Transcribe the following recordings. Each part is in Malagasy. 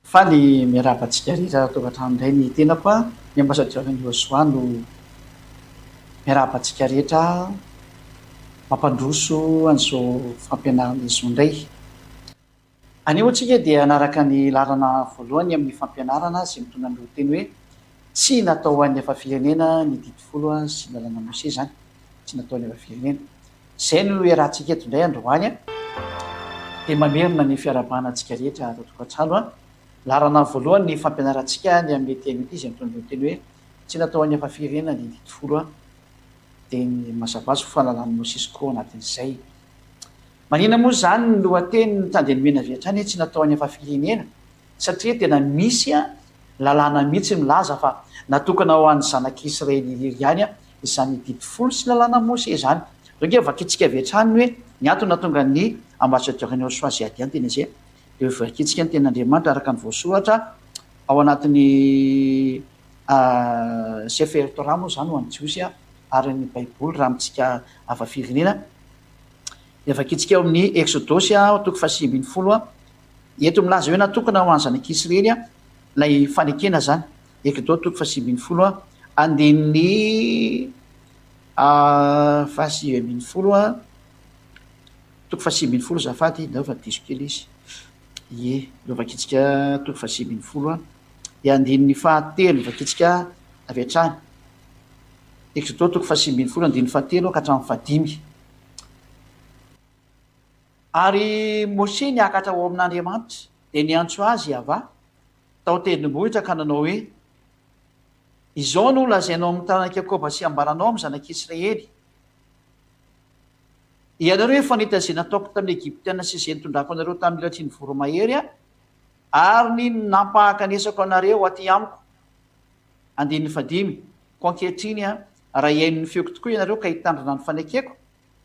Fa ny miarabantsika rehetra tokantrano indray ny tenako a ny ambasadioran'ny Joshua no miarabantsika rehetra mampandroso an'izao fampianarana izao indray. Anio antsika dia anaraka ny lalana voalohany amin'ny fampianarana izay mitondra ny lohateny hoe tsy natao an'ny efa firenena ny didifolo sy lalàna Mose zany, tsy natao an'ny efa firenena. Izay no iarahantsika eto indray androany a, dia mamerina ny fiarahabanantsika rehetra ato tokantrano a. Lalana voalohany ny fampianarantsika ny amin'ny teny ity izay mitondra ny lohateny hoe tsy natao an'ny efa firenena ny didifolo a, dia ny mazava azy fahalalàn'ny Mose sy koa anatin'izay. Manina moa zany ny lohateny ny tandemena avy hatrany tsy natao an'ny efa firenena, satria tena misy a lalàna mihitsy milaza fa natokana ho an'ny zanak'Israely irery ihany a izany didifolo sy lalàna Mose zany. Reo vakitsika avy hatrany hoe ny antony nahatonga ny ambasadiorany Joshua zay ady anteny izay dia vakitsika ny ten'Andriamanitra araka ny voasoratra ao anatin'ny Sefer Torah moa zany ho an'ny jiosy a ary ny baiboly raha amintsika hafa firenena. Dia vakitsika eo amin'ny Exodosy toko fahasivy folo a, eto milaza hoe natokana ho an'ny zanak'Israely a ilay fanekena zany. Exodosy toko fahasivy folo a, andinin'ny fahasivy folo a, toko fahasivy folo zafady ndao fa diso kely izy. Ie, eo vakitsika toko fahasivy folo a, dia andinin'ny fahatelo vakitsika avy hatrany. Exodosy toko fahasivy folo andinin'ny fahatelo ka hatramin'ny fahadimy. Ary Mose niakatra ao amin'Andriamanitra dia niantso azy avà tao tendrombohitra ka nanao hoe izao no lazainao amin'ny tanan'i Jakoba sy ambaranao amin'ny zanak'Israely, ianareo efa nahita izay nataoko tamin'ny Egiptiana sy izay nitondrako anareo tamin'ny latriny voromahery a, ary ny nampahakanesako anareo aty amiko. Andinin'ny fahadimy, ko ankehitriny a raha iaino ny feoko tokoa ianareo ka hitandrina ny fanekeko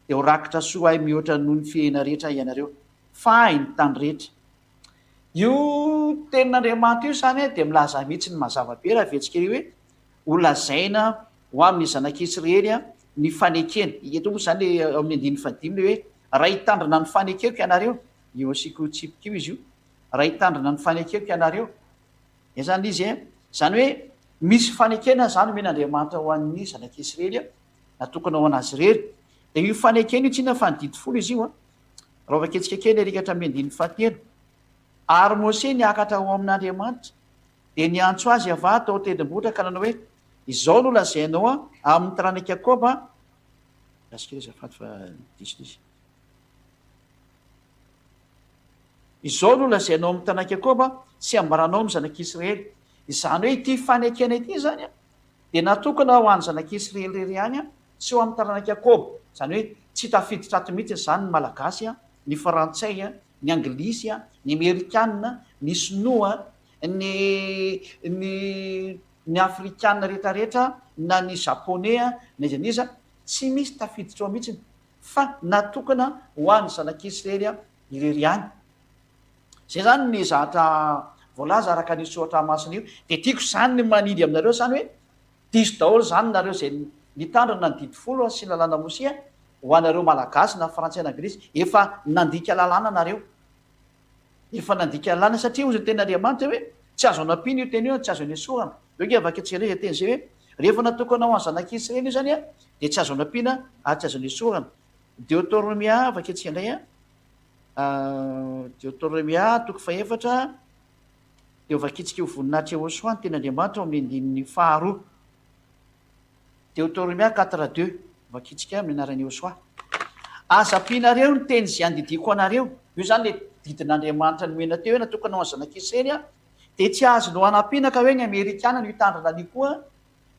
dia ho rakitra soa ahy mihoatra noho ny fihena rehetra ianareo, fahy ny tany rehetra. Io tenin'Andriamanitra io zany dia milaza mihitsy ny mazava be raha vetsika hoe ho lazaina ho amin'ny zanak'Israely a ny fanekena. Eto moa zany amin'ny andinin'ny fahadimy hoe raha hitandrina ny fanekeko ianareo, io asiko tsipika io izy io, raha hitandrina ny fanekeko ianareo. Ia zany izy zany hoe misy fanekena zany men'Andriamanitra ho an'ny zanak'Israely a, natokana ho an'azy rery. Dia io fanekena io tsy inona fa ny didifolo izy io a. Raha vaketsika kely arikatra amin'ny andinin'ny fahatelo, ary Mose niakatra ao amin'Andriamanitra dia niantso azy avà tao tendrombohitra ka nanao hoe izao no lazainao a amin'ny tanàn'i Jakoba, rasikely azafady fa diso izy, izao no lazainao amin'ny tanàn'i Jakoba sy ambaranao amin'ny zanak'Israely. Izany hoe ity fanekena ity zany a dia natokana ho an'ny zanak'Israely rery ihany a sy ho amin'ny tanàn'i Jakoba. Zany hoe tsy tafiditra ato mihitsy zany ny malagasy a, ny frantsay a, ny anglisy a, ny amerikanina, ny sinoa, ny afrikanina rehetrarehetra na ny japonais a, na iza n'iza, tsy misy tafiditra ao mihitsy fa natokana ho an'ny zanak'Israely a irery ihany. Zay zany ny zatra voalaza araka ny soratra masina io. Dia tiako zany ny manidy aminareo zany hoe diso daholo zany nareo zay nitandrina ny didifolo sy lalàna Mose a, ho anareo malagasy na frantsay na anglisy, efa nandika lalàna nareo, efa nandika lalàna satria ozy ny ten'Andriamanitra hoe tsy azo anampiana io teny io, tsy azo anesorana. Reo avaka tsireo izay teny zay hoe rehefa natokana ho an'ny zanak'Israely io zany a dia tsy azo anampiana ary tsy azo anesorana. Deutéronomia vaketsika indray a, Deutéronomia toko fahefatra dia vakitsika io voninahitra Joshua ny ten'Andriamanitra ao amin'ny andinin'ny faharoa. Deutéronomia 4:2 vakitsika amin'ny anaran'i Joshua. Aza ampianareo ny teny izay andidiko anareo. Io zany le didin'Andriamanitra nomena teo hoe natokana ho an'ny zanak'Israely a, dia tsy azo no hanampiana ka hoe ny amerikana no hitandrina an'io koa,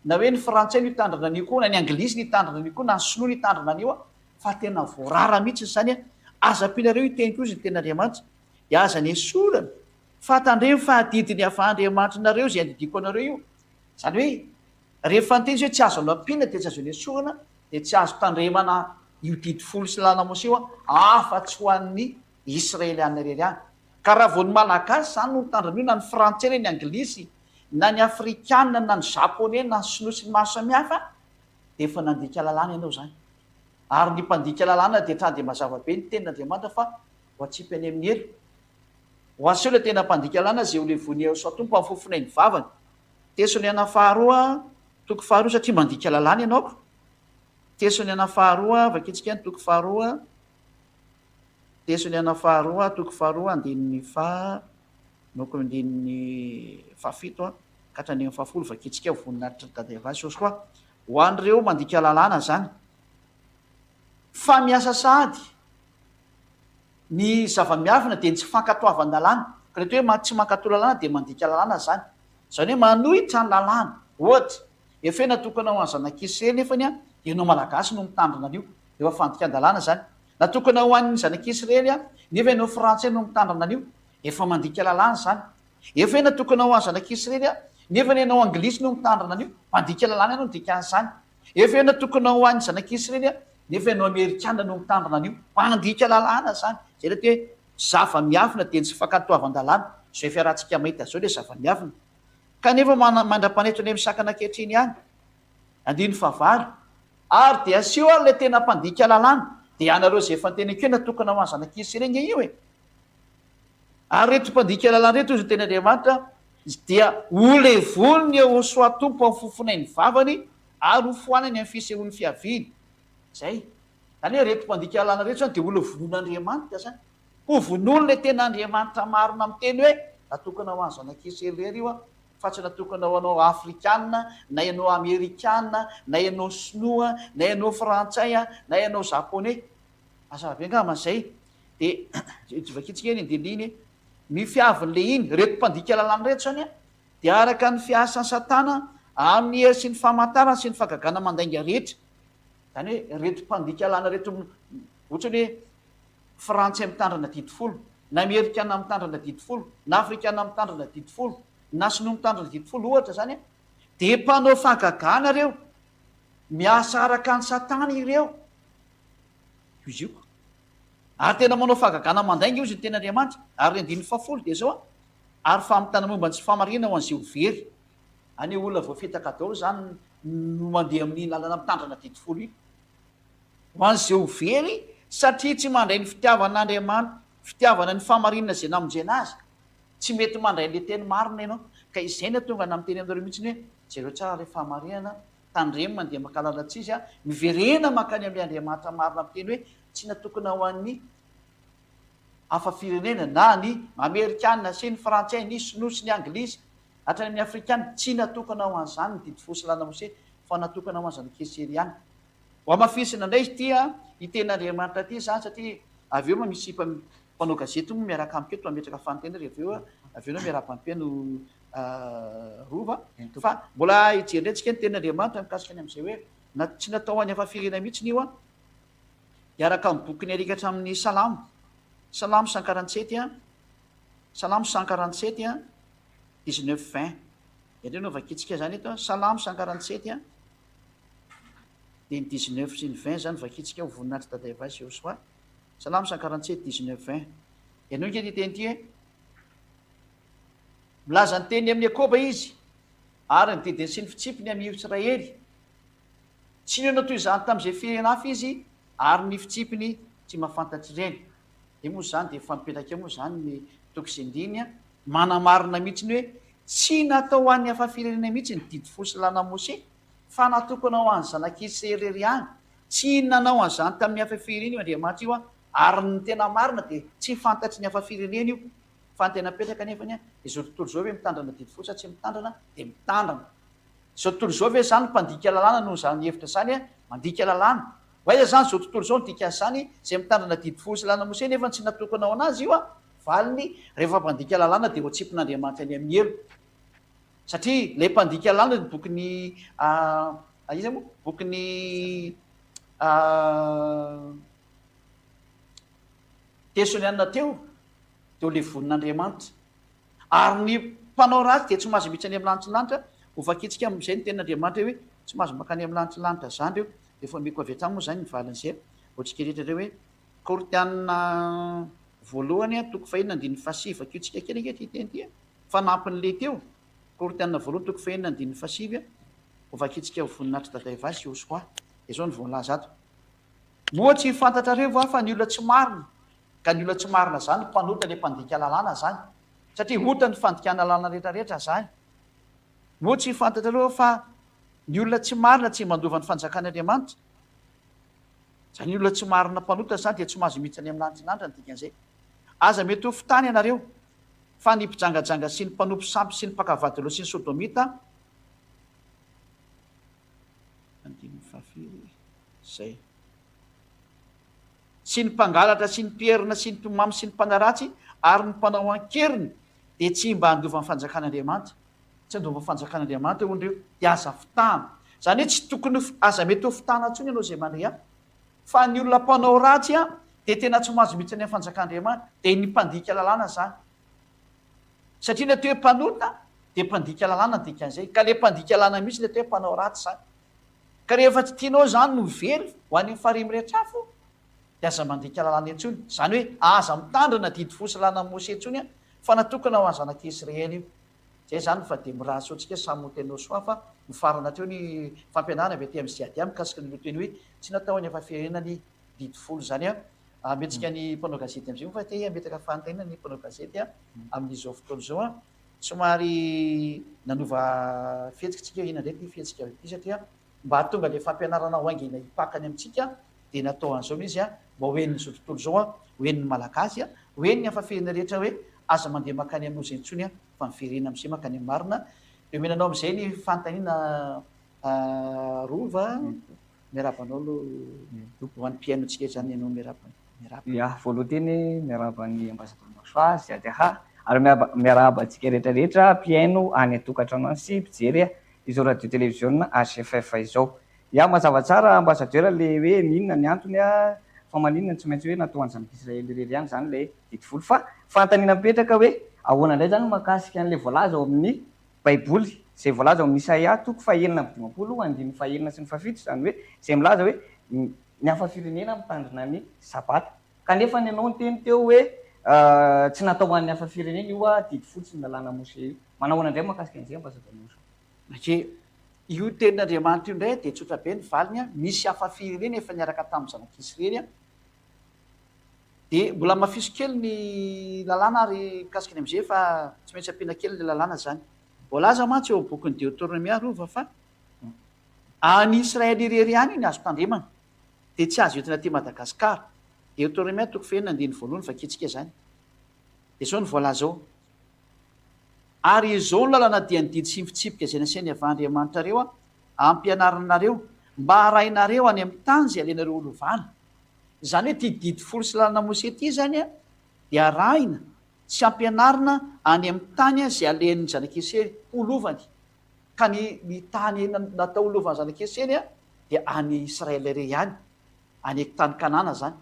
na hoe ny frantsay no hitandrina an'io koa, na ny anglisy no hitandrina an'io koa, na ny sinoa no hitandrina an'io a, fa tena voarara mihitsy zany a. Aza ampianareo io teny koa izy ny ten'Andriamanitra dia aza ny esorana fa tandremo fahadidiny avandriamanitra nareo zay andidiko anareo io. Zany hoe rehefa ny teny izy hoe tsy azo anampiana dia tsy azo anesorana, dia tsy azo tandremana io didifolo sy lalàna Mose io a afa-tsy ho an'ny Israeliana rery ihany. Ka raha vao ny malagasy zany no mitandrina io, na ny frantsay, ny anglisy, na ny afrikanina, na ny japonais, na ny sinoa sy ny maro samihafa, dia efa nandika lalàna ianao zany. Ary ny mpandika lalàna dia trany dia mazava be ny tenin'Andriamanitra fa ho atsipany amin'ny helo. ho aseho le tena mpandika lalàna zay ho le vonia soatompo amin'ny fofona ny vavany. Tesony ana faharoa toko faharoa satria mandika lalàna ianaoko. Tesony ana faharoa vakitsika ny toko faharoa. Tesony ana faharoa toko faharoa andininy noko andininy fahafito ka hatrany amin'ny fahafolo vakitsika voninahitra dadavasy osy koa ho an'ireo mandika lalàna zany. Fa miasa sahady ny zava-miafina dia tsy fankatoavan-dalàna ka reto hoe tsy mankatao lalàna dia mandika lalàna zany. Zany hoe manohitra ny lalàna. Ohatra efa hoe natokana ho any zanak'Israely nefany a ianao malagasy no mitandrina an'io efa fandikan-dalàna zany. Natokana ho an'ny zanak'Israely a nefa ianao frantsay no mitandrina an'io efa mandika lalàna zany. Efa hoe natokana ho an'ny zanak'Israely a nefa ianao anglisy no mitandrina an'io mandika lalàna ianao dikan'izany. Efa hoe natokana ho an'ny zanak'Israely a nefa ianao amerikana no mitandrina an'io mandika lalàna zany. Zay reto hoe zava-miafina dia tsy fankatoavan-dalàna. Zay fiarahantsika mahita zao le zava-miafina. Kanefa mandra-panetra ny misakana ankehitriny ihany. Andiny fahavalo. Ary dia aseho ary le tena mpandika lalàna dia anareo zay efa nyteneko hoe natokana ho any zanak'Israely nge io e. Ary reto mpandika lalàna reto izy teny Andriamanitra dia ho levoniny eo soatompo amin'ny fofona ny vavany ary ho foanany amin'ny fisehoan'ny fiaviany. Zay. Zany hoe reto mpandika lalàna reto zany dia ho levon'Andriamanitra zany. Ho vonolo le tena Andriamanitra marina miteny hoe natokana ho any zanak'Israely rery io a. Fa tsy natokana ho anao afrikanina na ianao amerikanina na ianao sinoa na ianao frantsay na ianao japonais. Mazava be angamba zay. Dia vakitsika eny andininy ny fiavin'le iny reto mpandika lalàna reto zany a dia araka ny fiasan'ny satana amin'ny hery sy ny famantarana sy ny fagagana mandainga rehetra. Zany hoe reto mpandika lalàna reto ohatra hoe frantsay mitandrina didifolo na amerikana mitandrina didifolo na afrikana mitandrina didifolo na sinoa mitandrina didifolo ohatra zany a dia mpanao fagagana reo miasa araka ny satana ireo izy io. Ary tena manao fagagana mandainga io izy ny tena Andriamanitra. Ary andin'ny fahafolo dia zao a ary famitana momba ny tsy famarina ho an'izay ho very. Any olona voafitaka daholo zany no mandeha amin'ny lalana mitandrina didifolo io ho an'izay ho very satria tsy mandray ny fitiavan'Andriamanitra, fitiavana ny famarinana zay namonjena azy. Tsy mety mandray le teny marina ianao. Ka izay na tonga namiteny aminareo mihitsiny hoe jereo tsara le fahamarinana tandremo mandeha mankalalatsa izy a miverena mankany amin'ny Andriamanitra marina miteny hoe tsy natokana ho an'ny hafa firenena na ny amerikanina sy ny frantsay ny sinoa sy ny anglisy hatrany amin'ny afrikana tsy natokana ho an'izany ny didifosy lana mose fa natokana ho any zanak'Israely ihany. Ho amafisina indray tia iten'Andriamanitra ty zany satria avy eo misy mpanao gazety moa miaraka amiko eto ametraka fanontena ry avy eo anao miara-pampeno rova fa mbola hijeryntsika ny ten'Andriamanitra mikasika any amin'izay hoe tsy natao any hafa firena mihitsy io a. Iaraka amin'ny boky ny arikatra amin'ny salamo 147 a salamo 147 a 19-20 indreo no vakitsika zany eto salamo 147 a dia ny 19 sy ny 20 zany vakitsika ho voninahitra dadavasy eo soa. Salamo 147 19-20 ianao nke ty teny ty hoe milaza ny teny amin'ny Jakoba izy ary ny didiny sy ny fitsipiny amin'ny Israely. Tsy nio toy izany tamin'izay firena hafa izy ary ny fitsipiny tsy mahafantatra ireny. Dia moa zany dia efa mipetraka moa zany ny toko sy andiny a manamarina mihitsy ny hoe tsy natao an'ny hafa firenena mihitsy ny didifosy lana Mose fa natokana ho an'ny zanak'Israely irery ihany. Tsy nanao an'izany tamin'ny hafa firenena io Andriamanitra io a ary ny tena marina dia tsy fantatry ny hafa firenena io fa ny tena petraka nefany a izao tontolo zao hoe mitandrina didifosy tsy mitandrina dia mitandrina. Izao tontolo zao ve zany mpandika lalàna noho zany hevitra zany a mandika lalàna. Hoaiza zany zao tontolo zao ny dikan'izany izay mitandrina didifosy lana Mose nefa tsy natokana ho anazy io a valiny rehefa mpandika lalàna dia ho atsipin'Andriamanitra ny amin'ny elo. Satria le mpandika lalàna ny bokyny iza moa bokyny Tesoniana teo dia ho levon'Andriamanitra. Ary ny mpanao ratsy dia tsy mahazo miditra any amin'ny lanitry ny lanitra ho vakitsika amin'izay ny ten'Andriamanitra hoe tsy mahazo makany amin'ny lanitry ny lanitra zany reo. Efa miko avy hatrany moa zany ny valin'izay ohatsika rehetra reo hoe Korinthiana voalohany a toko fahenina andin'ny fahasivy vakitsika kely ankehitriny teny ty fanampin'le teo Korinthiana voalohany toko fahenina andin'ny fahasivy ho vakitsika ho voninahitra dadavasy eo soa. Izao ny voalaza ato. Moa tsy fantatrareo va fa ny olona tsy marina ka ny olona tsy marina zany mpanota le mpandika lalàna zany. satria ota ny fandikana lalana rehetrarehetra zany. Moa tsy fantatra aloha fa ny olona tsy marina tsy mandova ny fanjakan'Andriamanitra. Zany olona tsy marina mpanota zany dia tsy mahazo mihitsy any amin'ny lanitrinandra ny dikan'izay. Aza mety ho fitany ianareo fa ny mpijangajanga sy ny mpanompo sampy sy ny mpakavady loha sy ny sodomita zay sy ny mpangalatra sy ny mperina sy ny mpimamy sy ny mpanaratsy ary ny mpanao ankeriny dia tsy mba handova ny fanjakan'Andriamanitra, tsy handova ny fanjakan'Andriamanitra hono ireo dia aza fitana. Zany hoe tsy tokony aza mety ho fitana ntsony ianao zay mandray fa ny olona mpanao ratsy dia tena tsy mahazo mihitsy ny fanjakan'Andriamanitra dia ny mpandika lalàna zany. Satria ny atao hoe mpanota dia mpandika lalàna ny dikan'izay, ka le mpandika lalàna mihitsy ny atao hoe mpanao ratsy zany. Ka rehefa tsy tianao zany no very ho an'ny farimy rehetra afo dia aza mandika lalàna intsony. Zany hoe aza mitandrina didy fosy lalàna Mosè intsony fa natokana ho zanak'Israely io. Zay zany fa dia miraso antsika samy hotenao soa fa mifarana teo ny fampianarana avy aty amin'ny Ziadia mikasika ny teny hoe tsy natao any efa-firenany didy folo zany ametsika ny mpanao gazety am'zay fa te ametaka fanontaniana ny mpanao gazety amin'izao fotoana zao somary nanova fihetsika tsika ina ndraiky fihetsika ity satria mba hatonga le fampianarana ho aingina hipakany amintsika dia natao an'izao izy mba hoeniny zao tontolo zao hoeniny malagasy hoeniny afa-firena rehetra hoe aza mandeha makany amin'ozy intsony fa miverena am'zay makany amin'ny marina. Eo menanao am'izay ny fanontaniana rova miarabanao aloha ho an'ny mpiainotsika zany ianao voaloha teny miaraba ny ambasador Masoa Ziadia ary miaraba antsika rehetrarehetra mpiaino any atokantrano any sy mpijery izao radio télévision HFF izao. Mazava tsara ambasadeur le hoe ninona ny antony fa maninona tsy maintsy hoe natao any zanak'Israely rery any zany le didy folo fa fanontaniana mipetraka hoe ahoana indray zany mahakasika an'le voalaza ao amin'ny baiboly zay voalaza ao amin'ny Isaia 4:20 sy ny 7 zany hoe zay milaza hoe ny hafa-firenena mitandrina ny sabata kanefa ny ianao ny teny teo hoe tsy natao an'ny hafa-firenena io didy folo sy ny lalàna Mosè io. Manahoana indray mahakasika an'izay ambasador Masoa? Io tenin'Andriamanitra io indray dia tsotra be ny valiny misy hafa-firenena efa niaraka tamin'ny zanak'Israely dia mbola mafiso kely ny lalàna ary kasikany am'izay fa tsy maintsy ampiana kely le lalàna zany. Voalaza mantsy eo bokyny Deutéronomia rova fa any Israely irery any ny azo tandremana dia tsy azo entina aty Madagasikara. Deutéronomia 4:1 fa kitsika zany dia zao ny voalaza ao. Ary izao ny lalàna diany sy fitsipika izay nasiany avy Andriamanitra reo ampianaranareo mba harainareo any amin'ny tany izay alenareo olovana. Zany hoe ty didy folo sy lalàna Mosè ty zany dia arahina sy ampianarina any amin'ny tany izay alen'ny zanak'Israely olovany. Ka ny tany natao olovany zanak'Israely dia any Israely irery ihany, any tany Kanana zany.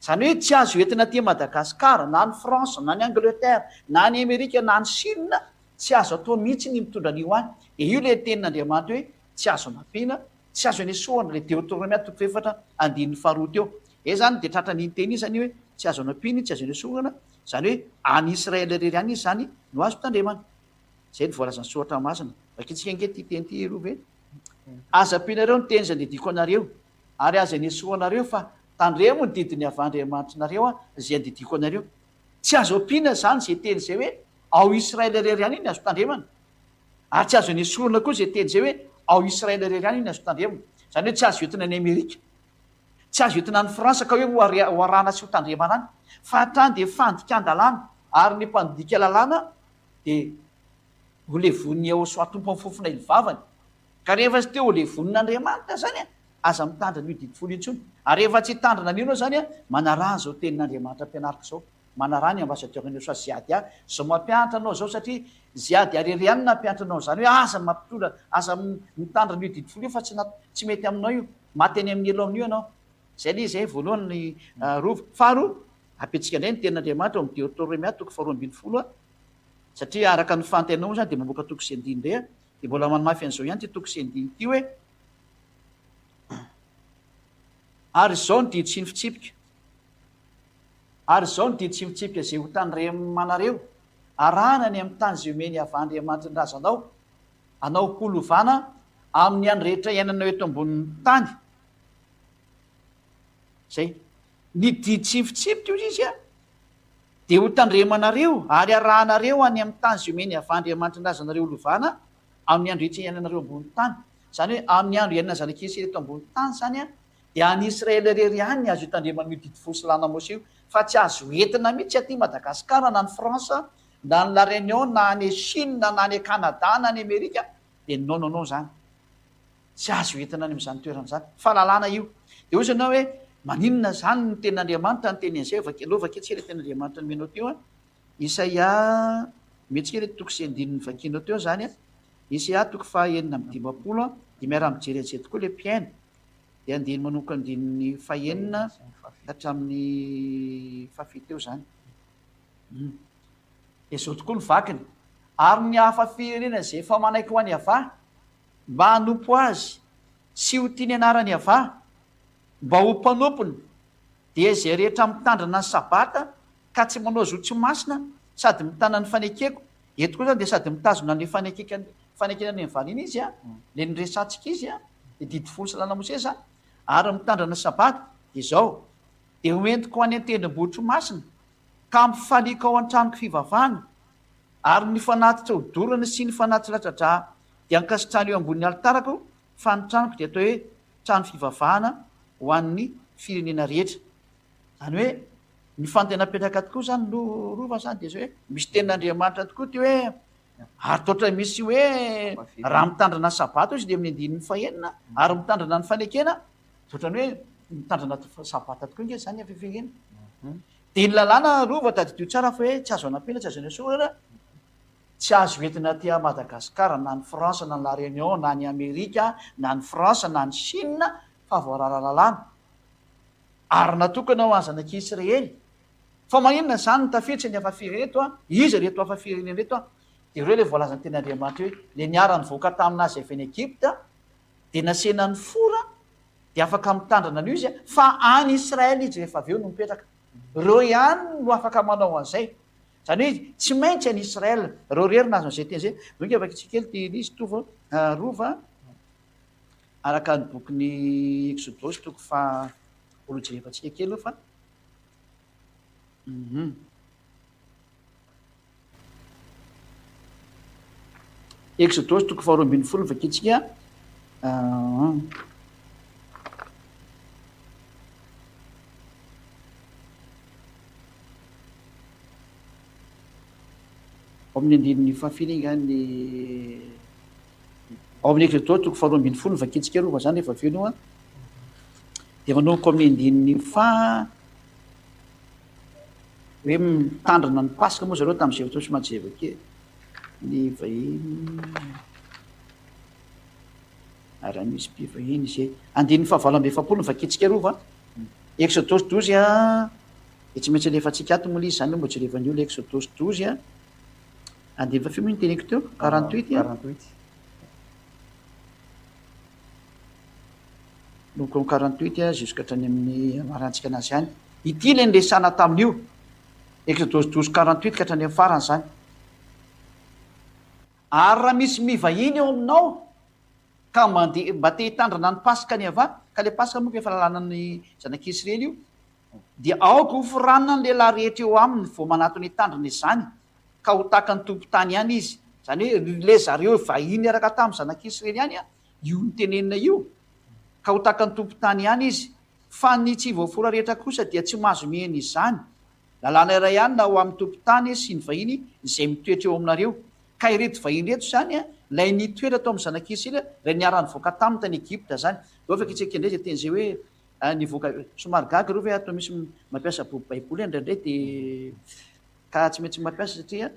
Zany hoe tsy azo entina aty Madagasikara na ny France na ny Angleterre na ny Amerika na ny Chine tsy azo atao mihitsy ny mitondra an'io any. Dia io le tenin'Andriamanitra hoe tsy azo ampiana, tsy azo anesoana le Deutéronomia 4:2 teo. Zany dia tratra ny teny zany hoe tsy azo anampiana, tsy azo anesoana, zany hoe any Israely irery any izy zany no azo tandremana. Zay ny voalazany soratra masina. Vakitsika ange ty teny ty rova hoe aza ampianareo ny teny izay nodidiko anareo ary aza anesoanareo fa tandremo ny didiny avy Andriamanitrareo izay andidiko anareo. Tsy azo ampiana zany zay teny zay hoe ao Israely irery any iny azo tandremana ary tsy azo anesoana koa zay teny zay hoe ao Israely irery any iny azo tandremana. Zany hoe tsy azo entina ny Amerika, tsy azo entina ny Fransa ka hoe ho arahana sy ho tandremana any fa hatrany dia fandikan-dalàna ary ny mpandika lalàna dia ho levon'ny ao soatompo amin'ny fofona ilivavany. Ka rehefa tsy teo ho levonin'Andriamanitra zany aza mitandrina io didy folo intsony. Ary rehefa tsy tandrina an'io anao zany manarà zao tenin'Andriamanitra ampianarika zao. Manarà ny ambasadeur Masoa Ziadia zao mampianatra anao zao satria Ziadia rery ihany nampianatra anao zany hoe aza mampitondra aza mitandrina io didy folo io fa tsy mety aminao io, maty any amin'ny elo amin'io ianao. Zay le zay voalohany ny rova. Faharoa apetsika indray ny tenin'Andriamanitra amin'ny Deutéronomia 4:20 satria araka ny fantainao zany dia mamoaka toko sy andiny indray dia mbola manamafy an'izao ihany ty toko sy andiny ty hoe ary zao ny didy sy ny fitsipika, ary zao ny didy sy ny fitsipika zay ho tandremanareo arahana ny amin'ny tany zay omeny avy Andriamanitra ny razanao anao kolovana amin'ny andro rehetra iainanao eto ambonin'ny tany. Zay ny didy sy ny fitsipika io izy dia ho tandremanareo ary arahanareo any amin'ny tany zay omeny avandriamanitra nazanareo lovana amin'ny andro rehetra iainanareo ambony tany. Zany hoe amin'ny andro iainana zanak'isy reto ambony tany zany a dia any Israely rery ihany azo hitandreman'io didy folo sy lanamosy io, fa tsy azo entina mihitsy aty Madagasikara na ny Fransa na ny La Réunion na ny Chine na ny Canada na ny Amerika dia non zany tsy azo entina any amin'izany toerana zany, fahalalana io. Dia ozy ianao hoe maninona zany ny ten'Andriamanitra ny teny an'izay lova ketsika le ten'Andriamanitra ny menao teo a Isaia metsika le toko sy andininy vakianao teo zany a Isaia toko fahaenina amin'ny dimapolo a dia miara mijery an'izay tokoa le mpiaina dia andiny manoko andininy fahaenina hatramin'ny fahafito eo zany. Dia zao tokoa ny vakiny ary ny hafa firenena zay efa manaiky ho any avà mba hanompo azy sy ho tiany anarany avà mba ho mpanompony dia zay rehetra mitandrina ny sabata ka tsy manao zotsy masina sady mitana ny fanekeko eto koa zany dia sady mitazona ny fanekena ny vanina izy a le nyresantsika izy a dia didy folo sy lanamosesa ary mitandrina ny sabata dia zao dia hoentiko any an-tendrombohitry masina ka mifalika ao an-tranoko fivavahana ary ny fanatitra hodorana sy ny fanatitra latradra dia ankasitrany eo ambon'ny altarako fa ny tranoko dia atao hoe trano fivavahana ho an'ny firenena rehetra. Zany hoe ny fantena-petraka tokoa zany rova zany dia zao hoe misy tenin'Andriamanitra tokoa ty hoe ary toatra misy hoe raha mitandrina sabata izy dia amin'ny andininy fahaenina ary mitandrina ny fanekena ohatrany hoe mitandrina sabata tokoa nge zany afefengena. Dia ny lalàna rova tadidio tsara fa hoe tsy azo anampena tsy azo anasoana tsy azo entina aty Madagasikara na ny Fransa na ny La Réunion na ny Amerika na ny Fransa na ny Chine fa voarara lalàna ary natokana ho any zanak'Israely. Fa maninona zany ny tafiditra ny hafafireneto a izy reto hafafirenena reto a dia ireo le voalazany ten'Andriamanitra hoe le niara nyvoaka taminazy avy any Egypta dia nasena ny fora dia afaka mitandrina an'io izy a fa any Israely izy rehefa avy eo no mipetraka. Reo ihany no afaka manao an'izay. Zany hoe tsy maintsy any Israely reo rery nazo an'izay teny zay. Donko afaka tsikely ty izy tova rova araka ny bokin'ny Exodosy toko fa olojerefantsika kely io fa Exodosy toko faharoa ambin'ny folo vakitsika amin'ny andininy fahafirengany ao amin'ny Exodosy toko faharoa ambin'ny folo vakitsika rova zany rehefa avy eo no a dia manomboka amin'ny andininy hoe mitandrina ny pasika moa zareo tamin'izay fotoana somary zay avake ny vahiny raha misy mpivahiny izay andininy fahavalo amby efapolo ny vakitsika rova Exodosy 12 a dia tsy maintsy alefantsika ato moa izy zany mba jerevan'io le Exodosy 12 a andiny fa fimo ny teneko teo 48 a noko 48 a jusqu'à hatrany amin'ny marantsika anazy ihany ity le nyresana tamin'io Exodosy 12 48 ka hatrany amin'ny farany zany. Ary raha misy mivahiny eo aminao ka mba te hitandrina ny pasika ny avà ka le pasika moa efa lalàna ny zanak'Israely io dia aoko hoforanina ny lehilahy rehetra eo aminy vao manatony hitandrina izany ka ho taka ny tompo-tany ihany izy. Zany hoe le zareo vahiny araka tamin'ny zanak'Israely ihany a io ny tenenina io ka ho taka ny tompo-tany ihany izy fa ny tsy voafora rehetra kosa dia tsy mahazo mihena izany. Lalàna iray ihany na ho amin'ny tompo-tany sy ny vahiny izay mitoetra eo aminareo ka ireto vahiny reto zany a lay nitoetra tao amin'ny zanak'Israely ray niara nivoaka taminy tany Egypta zany. Deo afaka itsika indray zay teny zay hoe nivoaka somary gaga reo hoe atao misy mampiasa boky baiboly indraindray dia ka tsy maintsy mampiasa satria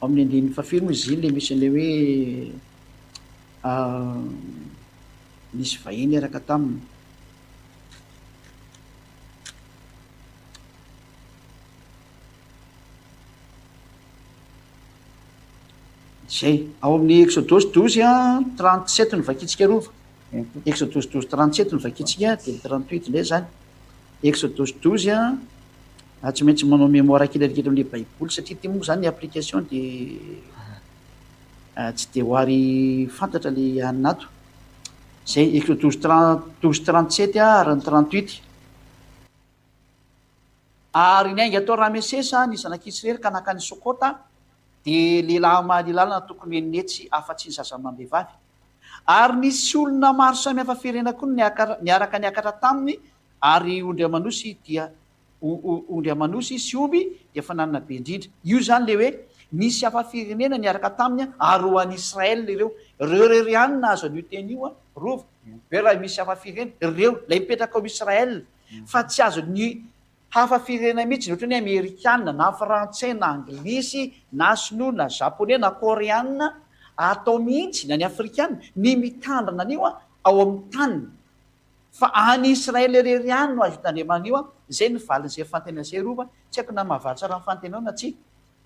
amin'ny andininy fafiro moa izy iny le misy an'le hoe misy vahiny araka taminy zay ao amin'ny Exodosy 12 a 37 ny vakitsika rova Exodosy 12 37 ny vakitsika dia 38 indray zany Exodosy 12 a tsy maintsy manao mémoire kelikely amin'le baiboly satria ty moa zany ny application dia tsy dia ho ary fantatra le aninato zay Exodosy 12 37 ary ny 38 Ary ny ainga atao Ramesesa ny zanak'Israely ka naka ny Sokota dia lehilahy mahalilalana tokony netsy afa-tsy ny zaza-mambehivavy. Ary nisy olona maro samy hafa firenena koa niaraka niakatra taminy, ary ondry amanosy dia ondry amanosy sy omby dia fananana be indrindra. Io zany le hoe nisy hafa firenena niaraka taminy ary ho an'i Israel ireo rerianina azo an'io teny io rova hoe raha misy hafa firenena ireo lay mipetraka ao Israel, fa tsy azo ny hafa firenena mihitsy ohatra ny Amerikanina na Frantsay na Anglisy na Sinoa na Japonais na Koreanina atao mihitsy na ny Afrikana ny mitandrana an'io ao amin'ny taniny, fa any Israel rery no azo hitandreman'io zay ny valin'izay fantena zay rova. Tsy haiko na mahavatsara ny fantenao na tsy.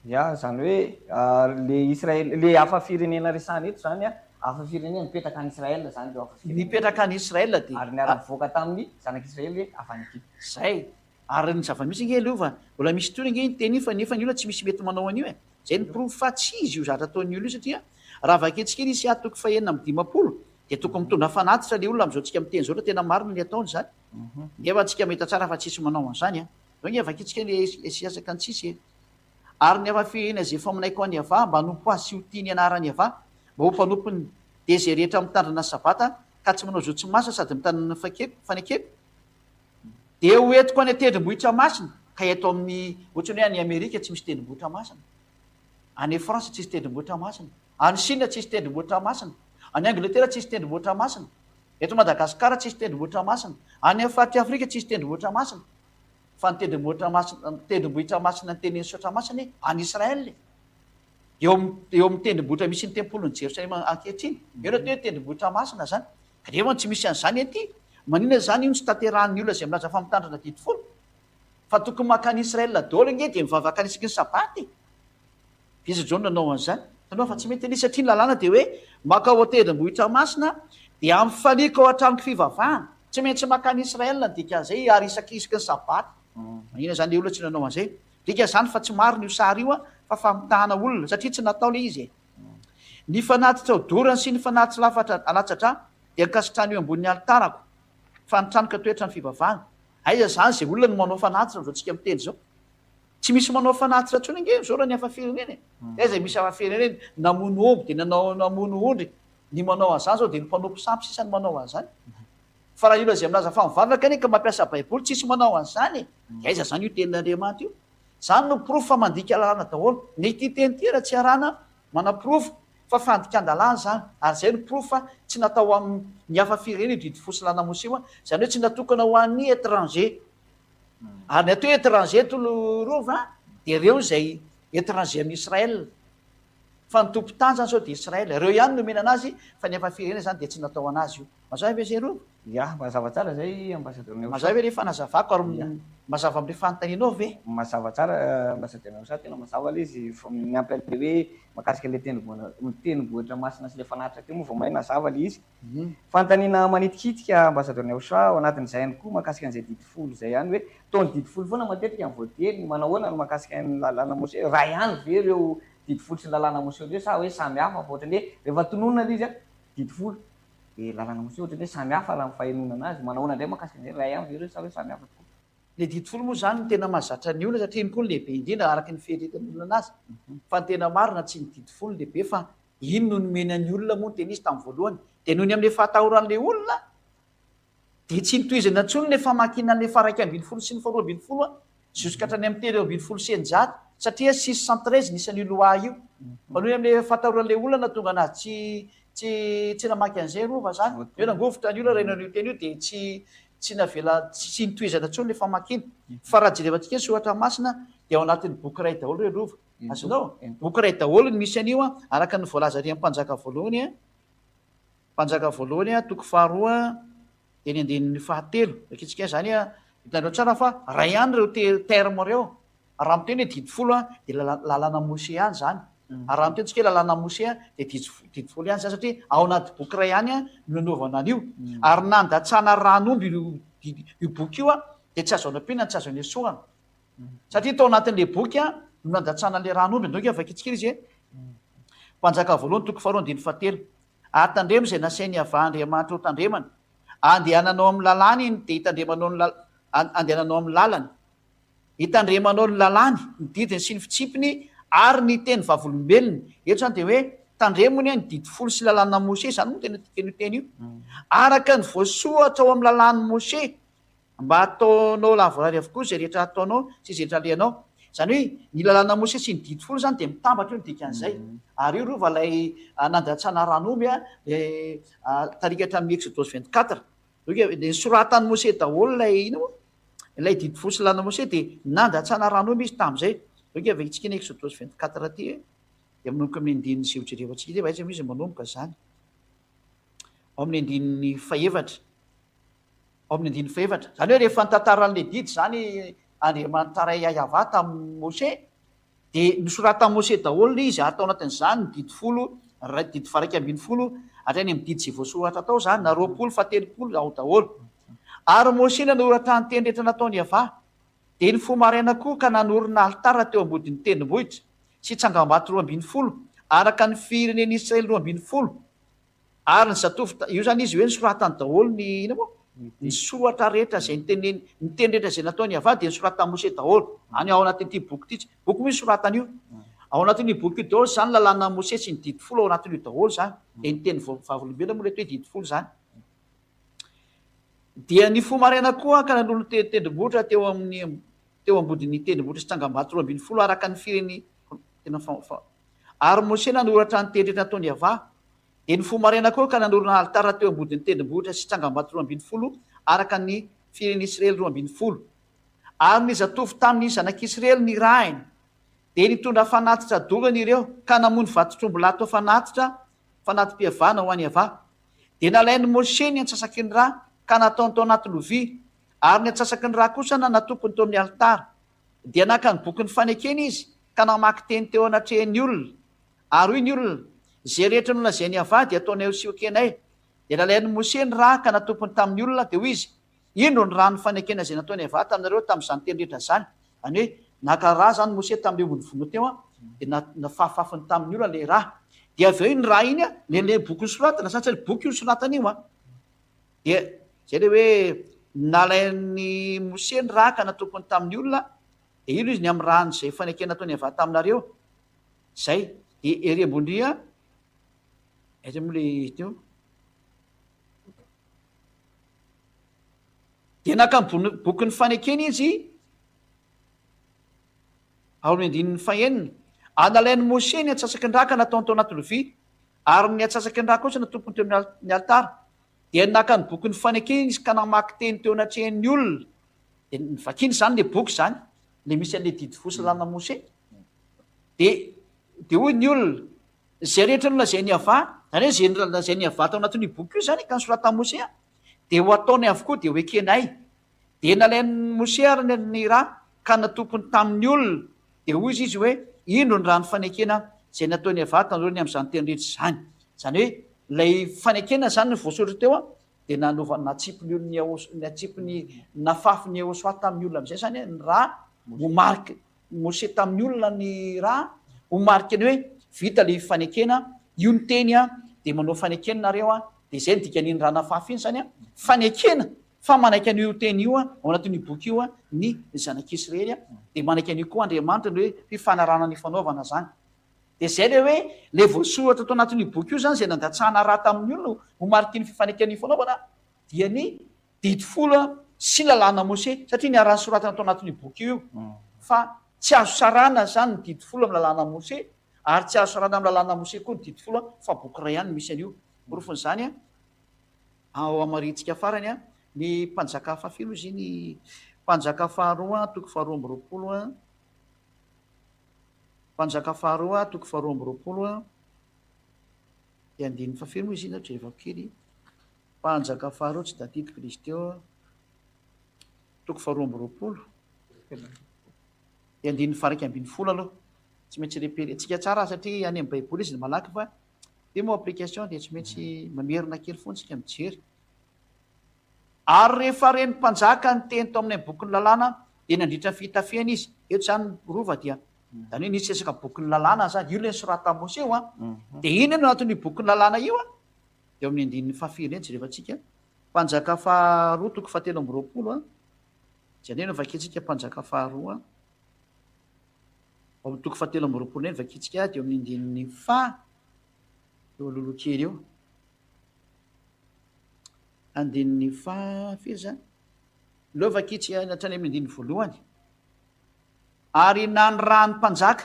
Ya zany hoe le Israel le hafa firenena resahana eto zany hafa firenena mipetraka any Israel zany reo hafa firenena Nipetraka any Israel dia ary niara-mivoaka tamin'ny zanak'Israely hoe avy any Egypte. zay. Ary ny zava-misy nge lova mbola misy toy nge teny io fa nefa ny olona tsy misy mety manao an'io zay ny prov fa tsy izy io zatra ataon'ny olo io, satria raha vaketsikely izy atoko fahenina amin'ny 50 dia tokony mitondra fanatitra le olona am'izao tsika miteny zao ra tena marina ny ataony zany. Nefa tsika mahita tsara fa tsisy manao an'izany zao nge vaketsikely esiasaka ny tsisy. Ary ny hafa firenena zay faminaiko any ava mba hanompo azy sy ho tiany ianarany ava mba ho mpanompony dia zay rehetra mitandrina sabata ka tsy manao zotsy masa sady mitandrina fanekeko dia ho entiko any tendrombohitra masina ka eto amin'ny ohatrany hoe any Amerika tsy misy tendrombohitra masina, any Fransa tsy misy tendrombohitra masina, any Chine tsy misy tendrombohitra masina, any Angletera tsy misy tendrombohitra masina, eto Madagasikara tsy misy tendrombohitra masina, any faritra Afrika tsy misy tendrombohitra masina, fa ny tendrombohitra masina ny tenen'ny Sotra masina any Israel eo amin'ny tendrombohitra misy ny tempolin'ny Jerosalema ankehitriny eo raha hoe tendrombohitra masina zany. Kanefa tsy misy an'izany ety. Maninona zany io tsy tanterahan'ny olona zay milaza fa mitandrina didifolo fa tokony makany Israel daholo nge dia mivavaka isaky ny sabaty. Izy John nanao an'izany tanoa fa tsy mety any satria ny lalàna dia hoe maka ao tendrombohitra masina dia amfaliko ao an-tranoko fivavahana, tsy maintsy makany Israel dikan'izay ary isaky ny sabaty. Maninona zany le olona tsy nanao an'izay? Dika zany fa tsy maro ny sary io fa famitahana olona satria tsy natao le izy. Ny fanatitra odorany sy ny fanatitra lafatra alatsatra dia nikasitrany eo ambonin'ny altarako fa nitranoka toetra ny fivavahana. Aiza zany zay olona no manao fanatitra zao tsika miteny zao? Tsy misy manao fanatitra tsony nge zao raha ny hafa firenena. Zay misy hafa firenena namono omby dia namono ondry, ny manao an'izany zao dia ny mpanompo sampy sisa ny manao an'izany. Fa raha olona zay milaza fa mivavaka ane ka mampiasa baiboly tsisy manao an'izany aiza zany io tenin'Andriamanitra io? Zany no profo fa mandika lalàna daholo. Ny ty teny ty raha tsy arahana manaprofo fa fandikan-dalàna zany, ary zay ny profo fa tsy natao amin'ny hafa firenena didifosy lanamosy io zany hoe tsy natokana ho an'ny étranger. Ary ny atao étranger tolo rova dia ireo zay étranger amin'ny Israel, fa ny tompo tany zany sao dia Israel, ireo ihany no mena anazy fa ny hafa firenena zany dia tsy natao anazy io. Mazava ve zay rova? Ya mazava tsara zay ambassadeur Neo. Mazava ve rehefa nazavako ary mazava amin'ilay fanontanianao ve? Mazava tsara ambassadeur Neo, tena mazava le izy miampy le hoe makasika le tendrombohitra masina sy le fanatitra teo moa vao mahay nazava le izy. Fanontaniana manitikitika ambassadeur Neo ao anatin'izay ihany koa makasika an'izay didifolo zay ihany hoe taony didifolo foana matetika ny voately manao ahoana no makasika ny lalàna Mose raha ihany ve ireo didifolo sy ny lalàna Mose ireo sa hoe samy hafa fa ohatrany hoe rehefa tononona le izy didifolo dia lalàna Mose ohatrany hoe samy hafa raha ny fahenonana azy, manao ahoana indray makasika an'izay raha ihany ve ireo sa hoe samy hafa tokoa? Le didifolo moa zany tena mahazatra ny olona satria iny koa ny lehibe indrindra araky ny fiheritan'ny olona anazy. Fa ny tena marina tsy ny didifolo lehibe fa iny no nomena ny olona moa ny teny izy tamin'ny voalohany dia noho ny amin'ilay fahatahoran'ilay olona dia tsy nitohizana intsony ilay famakiana an'ilay faha 1ambinifolo sy ny faha 2ambinifolo juska hatrany amin'ny 3ambinifolo sy eninjato satria 613 nisan'io loa io. Fa noho ny amin'ilay fahatahoran'ilay olona tonga anazy tsy namaky an'izay rova zany hoe nangovotra ny olona renan'io teny io dia tsy navela tsy nitohizana intsony ilay famakiana. Fa raha jerevantsika ny soratra masina dia ao anatin'ny boky iray daholo hoe rova. Azonao boky iray daholo ny misy an'io araka ny voalaza ary amin'ny mpanjaka voalohany toko faharoa dia ny andinin'ny fahatelo. Aketsika zany hitanao tsara fa raha ihany ireo terme ireo. Raha miteny hoe didifolo dia lalàna Mose ihany zany. Ary raha miteny tsika hoe lalàna Mose dia didifolo ihany zany satria ao anaty boky iray ihany no nanaovana an'io. Ary nandatsana ranomby io boky io dia tsy azo anam-pina tsy azo anesorana satria tao anatin'ilay boky no nandatsana an'ilay ranomby. Donc vaketsika izy mpanjaka voalohany toko faharoa andiny fahatelo. Atandremo izay nasainy Andriamanitra ho tandremana andehananao amin'ny lalàna iny dia hitandremanao andehananao amin'ny lalany hitandremanao ny lalàny ny didiny sy ny fitsipiny ary ny teny vavolombelony eto zany de hoe tandremony ny didy folo sy lalàna Mose zany moa tena tikany teny io araka ny voasohatra ao amin'ny lalàny Mose mba ataonao lavorary avokoa zay rehetra ataonao sy zay rehetra leanao zany hoe ny lalàna Mose sy ny didy folo zany de mitambatra io ny dikan'izay ary io rova lay nandatsana ranomby tarikatra amin'ny Exodose 24 de soratany Mose daholo lay ino ilay didy folo sy lalàna Mose de nandatsana ranomby izy tam'izay oke avetsika ny Exodose 24 aty de manomboka amin'ny andininy sy ojerevantsika ty aiza misy manomboka zany ao amin'ny andininy faevatra ao amin'ny andininy faevatra zany hoe rehefa nitantaran'le didy zany Andriamanitra Yahva tamin'ny Mose de nisoratan Mose daholo izy ary tao anatin'izany didy folo didy faraika ambin'ny folo hatrany amin'ny didy sy voasoratra tao zany na 20 fa 30 ao daholo ary Mose nanoratra ny teny rehetra nataony Yahva de ny fomaraina koa ka nanorina altara teo ambodin'ny tendrombohitra sy tsangambato 12 araka ny fireneny Israely 12 ary ny zatovy io zany izy hoe nisoratany daholo ny ina moa ny soratra rehetra zay ny teny rehetra zay nataony Yahva de nisoratany Mose daholo any ao anatin'ity boky ity boky misy soratany io ao anatin'io boky io daholo zany lalàna Mose sy ny didy folo ao anatin'io daholo zany de ny teny vavolombelona moa reto hoe didy folo zany dia ny fomaraina koa ka nanolo tendrombohitra teo ambodin'ny tendrombohitra sy tsangambato 12 araka ny fireny tena ary Mose nanoratra ny teny rehetra nataony Yahva de ny fomaraina koa ka nanorina altara teo ambodin'ny tendrombohitra sy tsangambato 12 araka ny fireny Israely 12 ary ny zatovy tamin'ny zanak'Israely ny rahiny de nitondra fanatitra dogany ireo ka namony vatotrombo-lato fanati-pihavana ho any Yahva de nalainy Mose ny antsasaky ny raha ka nataony tao anaty lovia ary ny antsasaky ny raha kosa natokony teo amin'ny altara dia naka ny boky ny fanekena izy ka namaky teny teo anatrehan'ny olona ary hoy ny olona zay rehetra no lazainy Yahva dia ataonay ho siokenay de nalainy Mose ny raha ka natopony tamin'ny olona de hoy izy ino ny raha ny fanekena zay nataony Yahva taminareo tamin'izany teny rehetra zany any hoe naka raha zany Mose tamin'le vonovono teo de nafafafiny tamin'ny olona le raha de avy eo ny raha iny le boky nysoratana satria boky io soratana io de zay le hoe nalainy Mose ny raha ka natopony tamin'ny olona de ino izy ny amin'ny rahany zay fanekena nataony Yahva taminareo zay de ery ambondria aiza moa le teo de naka boky ny fanekena izy ao ny andininy fahenina nalainy Mose ny antsasaky ny raha ka nataony tao anaty lovia ary ny antsasaky ny raha kosa natopony teo amin'ny altara de naka ny boky ny fanekena izy ka namaky teny teo anatrehan'ny olona de nivakiny zany le boky zany le misy an'le didy folo sy lalàna Mose de hoy ny olona zay rehetra no lazainy Yahva zany hoe zay lazainy Yahva tao anatin'io boky io zany ka nisoratany Mose de ho ataony avokoa de hoekenay de nalainy Mose ary ny raha ka natopony tamin'ny olona de hoy izy hoe ino ny raha ny fanekena zay nataony Yahva tamin'ireo amin'izany teny rehetra zany hoe lay fanekena zany ny voasoratra teo de nanova natsipony olony natsipony nafafy ny Yehosoa tamin'ny olona am'izay zany ny raha ho mariky Mose tamin'ny olona ny raha ho mariky ny hoe vita le fanekena io ny teny de manao fanekena nareo de zay ny dikan'iny raha nafafy iny zany fanekena fa manaiky an'io teny io ao anatin'io boky io ny zanak'Israely de manaiky an'io koa Andriamanitra ny hoe fifanarana ny fanaovana zany de zay le hoe le voasoratra tao anatin'io boky io zany zay nandatsahana raha tamin'ny olona ho mariky ny fifanekany fanaovana dia ny didy folo sy lalàna Mose satria ny araha soratana tao anatin'io boky io fa tsy azo sarana zany ny didy folo amin'ny lalàna Mose ary tsy azo sarana amin'ny lalàna Mose koa ny didy folo fa boky ray ihany misy an'io orofon'izany ao amaritsika farany ny mpanjaka fahafilo izy ny mpanjaka faharoa toko faharoa amby roapolo mpanjaka faharoa toko faharoa amby roapolo de andininy fahafilo moa izy iny jerevako kely mpanjaka faharoa tsy dadidiko izy teo toko faharoa amby roapolo de andininy faraika ambin'ny folo aloha tsy maintsy repéry atsika tsara satria any amin'ny baiboly izy ny malaky fa de mo application de tsy maintsy mamerina kely foana tsika mijery ary rehefa reny mpanjaka ny teny tao amin'ny bokyny lalàna de nandritra ny fitafiana izy eto zany rova dia zany hoe nisy resaka bokyny lalàna zany io le nisorata Mose de iny no anatin'io bokyny lalàna io de amin'ny andininy fahafilo eny jerevantsika mpanjaka faharoa toko fahatelo amby roapolo zany hoe vakitsika mpanjaka faharoa ao amin'ny toko fahatelo amby roapolo eny vakitsika dia amin'ny andininy eo alolokely eo andininy firy zany leo vakitsika natrany amin'ny andininy voalohany ary nanyrahany mpanjaka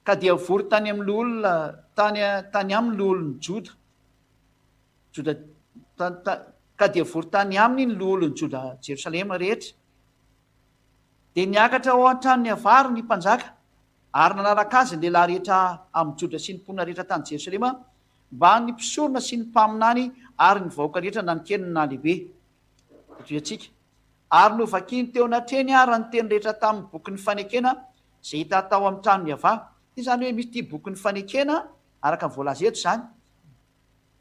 ka dia vory tany amin'ny olona tany aminy olony joda ka dia vory tany aminy ny olony joda Jerosalema rehetra dia niakatra ao an-tranony avary ny mpanjaka ary nanaraka azy ny lehilahy rehetra amin'ny joda sy ny mponina rehetra tany Jerosalema mba ny mpisorona sy ny mpaminany ary ny vahoaka rehetra na ny kely na lehibe atsika ary novakiny teo anatreny ary ny teny rehetra tamin'ny boky ny fanekena izay hita tao amin'ny tranony ava ty zany hoe misy ty boky ny fanekena araka ny voalaza eto zany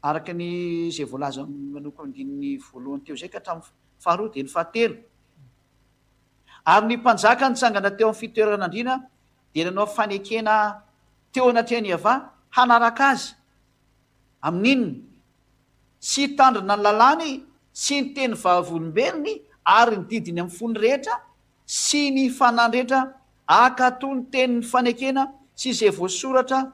araka ny izay voalaza manoko andininy voalohany teo zay ka hatramin'ny faharoa dia ny fahatelo ary ny mpanjaka nitsangana teo amin'ny fitoeran'andriana dia nanao fanekena teo anatreny ava hanaraka azy amin'inony sy tandrina ny lalàny sy ny teny vavolombelony ary ny didiny amin'ny fony rehetra sy ny fanany rehetra akato ny tenin'ny fanekena sy izay voasoratra